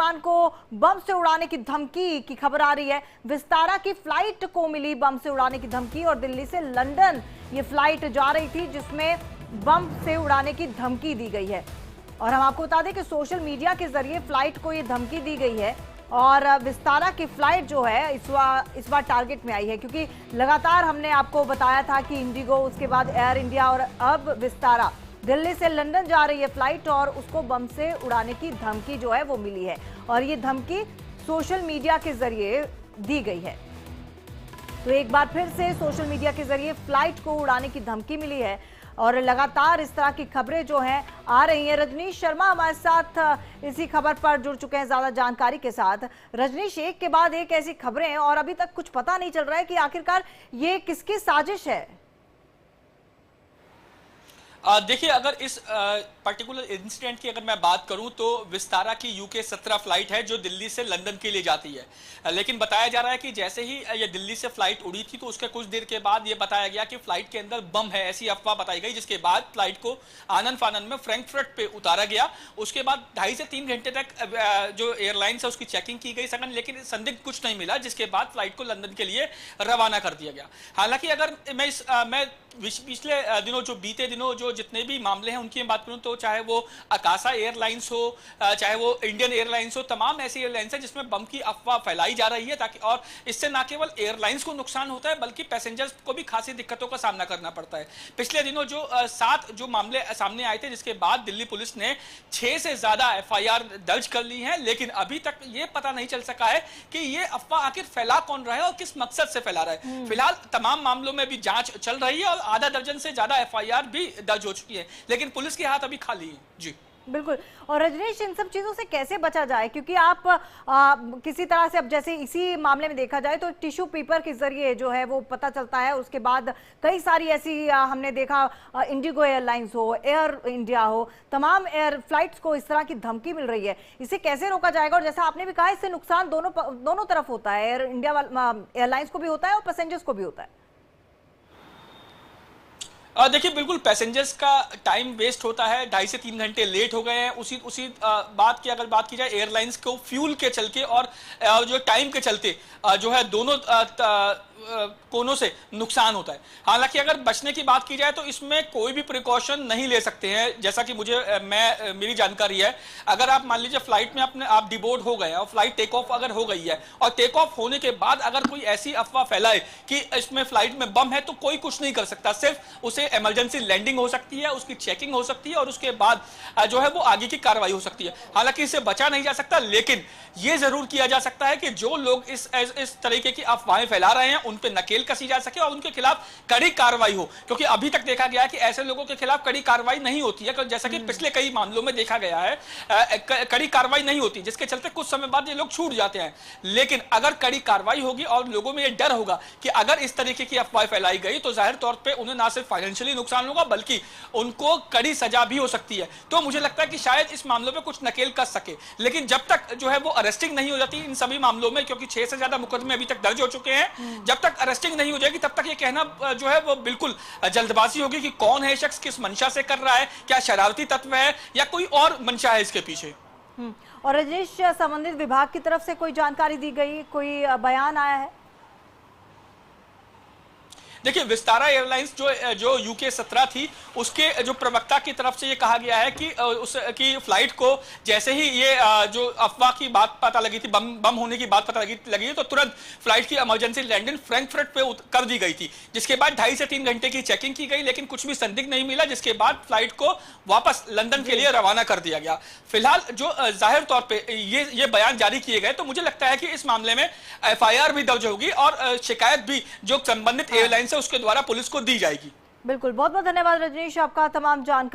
विमान को बम से उड़ाने की धमकी की खबर आ रही है। विस्तारा की फ्लाइट को मिली बम से उड़ाने की धमकी और दिल्ली से लंदन ये फ्लाइट जा रही थी जिसमें बम से उड़ाने की धमकी दी गई है। और हम आपको बता दें कि सोशल मीडिया के जरिए फ्लाइट को ये धमकी दी गई है और विस्तारा की फ्लाइट जो है इस बार टारगेट में आई है, क्योंकि लगातार हमने आपको बताया था कि इंडिगो, उसके बाद एयर इंडिया और अब विस्तारा, दिल्ली से लंदन जा रही है फ्लाइट और उसको बम से उड़ाने की धमकी जो है वो मिली है और ये धमकी सोशल मीडिया के जरिए दी गई है। तो एक बार फिर से सोशल मीडिया के जरिए फ्लाइट को उड़ाने की धमकी मिली है और लगातार इस तरह की खबरें जो हैं आ रही हैं। रजनीश शर्मा हमारे साथ इसी खबर पर जुड़ चुके हैं ज्यादा जानकारी के साथ। रजनीश, एक के बाद एक ऐसी खबरें हैं और अभी तक कुछ पता नहीं चल रहा है कि आखिरकार ये किसकी साजिश है। देखिए, अगर इस पर्टिकुलर इंसिडेंट की अगर मैं बात करूं तो विस्तारा की UK 17 फ्लाइट है जो दिल्ली से लंदन के लिए जाती है। लेकिन बताया जा रहा है कि जैसे ही ये दिल्ली से फ्लाइट उड़ी थी तो उसके कुछ देर के बाद ये बताया गया कि फ्लाइट के अंदर बम है, ऐसी अफवाह बताई गई, जिसके बाद फ्लाइट को आनन फानन में फ्रैंकफर्ट पे उतारा गया। उसके बाद 2.5 से 3 घंटे तक जो एयरलाइंस है उसकी चेकिंग की गई सघन, लेकिन संदिग्ध कुछ नहीं मिला, जिसके बाद फ्लाइट को लंदन के लिए रवाना कर दिया गया। हालांकि अगर मैं पिछले दिनों, जो बीते दिनों जो जितने भी मामले हैं उनकी बात करूं तो चाहे वो आकाशा एयरलाइंस हो, चाहे वो इंडियन एयरलाइंस हो, तमाम ऐसी एयरलाइंस है जिसमें बम की अफवाह फैलाई जा रही है, ताकि और इससे न केवल एयरलाइंस को नुकसान होता है बल्कि पैसेंजर्स को भी खासी दिक्कतों का सामना करना पड़ता है। पिछले दिनों जो 7 जो मामले सामने आए थे, जिसके बाद दिल्ली पुलिस ने 6 से ज्यादा FIR दर्ज कर ली है, लेकिन अभी तक ये पता नहीं चल सका है कि ये अफवाह आखिर फैला कौन रहा है और किस मकसद से फैला रहा है। फिलहाल तमाम मामलों में भी जांच चल रही है और आधा दर्जन से ज्यादा FIR भी दर्ज हो चुकी है, लेकिन पुलिस के हाथ अभी खाली है। जी बिल्कुल। और रजनीश, इन सब चीजों से कैसे बचा जाए, क्योंकि आप किसी तरह से, अब जैसे इसी मामले में देखा जाए तो टिश्यू पेपर के जरिए जो है वो पता चलता है, उसके बाद कई सारी ऐसी हमने देखा, इंडिगो एयरलाइंस हो, एयर इंडिया हो, तमाम एयर फ्लाइट्स को इस तरह की धमकी मिल रही है। इसे कैसे रोका जाएगा? और जैसा आपने भी कहा, इससे नुकसान दोनों तरफ होता है, एयर इंडिया एयरलाइंस को भी होता है और पैसेंजर्स को भी होता है। देखिए, बिल्कुल पैसेंजर्स का टाइम वेस्ट होता है, 2.5 से 3 घंटे लेट हो गए हैं। उसी बात की अगर बात की जाए, एयरलाइंस को फ्यूल के चलते और जो टाइम के चलते जो है दोनों कोनों से नुकसान होता है। हालांकि अगर बचने की बात की जाए तो इसमें कोई भी प्रिकॉशन नहीं ले सकते हैं, जैसा कि मेरी जानकारी है। अगर आप मान लीजिए फ्लाइट में आप डिबोर्ड हो गए और फ्लाइट टेक ऑफ अगर हो गई है और टेक ऑफ होने के बाद अगर कोई ऐसी अफवाह फैलाए कि इसमें फ्लाइट में बम है, तो कोई कुछ नहीं कर सकता। सिर्फ उसे इमरजेंसी लैंडिंग हो सकती है, उसकी चेकिंग हो सकती है और उसके बाद जो है वो आगे की कार्रवाई हो सकती है। हालांकि इससे बचा नहीं जा सकता, लेकिन यह जरूर किया जा सकता है कि जो लोग इस तरीके की अफवाहें फैला रहे हैं उन पे नकेल कसी जा सके और उनके खिलाफ कड़ी कार्रवाई हो, क्योंकि अभी तक देखा गया है कि ऐसे लोगों के खिलाफ कड़ी कार्रवाई नहीं होती है, जैसा कि पिछले कई मामलों में देखा गया है। कड़ी कार्रवाई नहीं होती, जिसके चलते कुछ समय बाद ये लोग छूट जाते हैं। लेकिन अगर कड़ी कार्रवाई होगी और लोगों में ये डर होगा कि अगर इस तरीके की अफवाहें फैलाई गई तो जाहिर तौर पर उन्हें ना सिर्फ फाइनेंशियली नुकसान होगा बल्कि उनको कड़ी सजा भी हो सकती है। तो मुझे लगता है कि शायद इस मामलों में कुछ नकेल कस सके, लेकिन जब तक जो है वो अरेस्टिंग नहीं हो जाती इन सभी मामलों में, क्योंकि 6 से ज्यादा मुकदमे अभी तक दर्ज हो चुके हैं, जब तक अरेस्टिंग नहीं हो जाएगी तब तक ये कहना जो है वो बिल्कुल जल्दबाजी होगी कि कौन है शख्स, किस मंशा से कर रहा है, क्या शरारती तत्व है या कोई और मंशा है इसके पीछे। और रजनीश, संबंधित विभाग की तरफ से कोई जानकारी दी गई, कोई बयान आया है? देखिए, विस्तारा एयरलाइंस जो UK 17 थी, उसके जो प्रवक्ता की तरफ से ये कहा गया है कि उसकी फ्लाइट को जैसे ही ये जो अफवाह की बात पता लगी थी, बम होने की बात पता लगी तो तुरंत फ्लाइट की इमरजेंसी लैंडिंग फ्रैंकफर्ट पे कर दी गई थी, जिसके बाद 2.5 से 3 घंटे की चेकिंग की गई, लेकिन कुछ भी संदिग्ध नहीं मिला, जिसके बाद फ्लाइट को वापस लंदन के लिए रवाना कर दिया गया। फिलहाल जो जाहिर तौर पर ये बयान जारी किए गए, तो मुझे लगता है कि इस मामले में FIR भी दर्ज होगी और शिकायत भी जो संबंधित एयरलाइन से उसके द्वारा पुलिस को दी जाएगी। बिल्कुल, बहुत बहुत धन्यवाद रजनीश, आपका तमाम जानकारी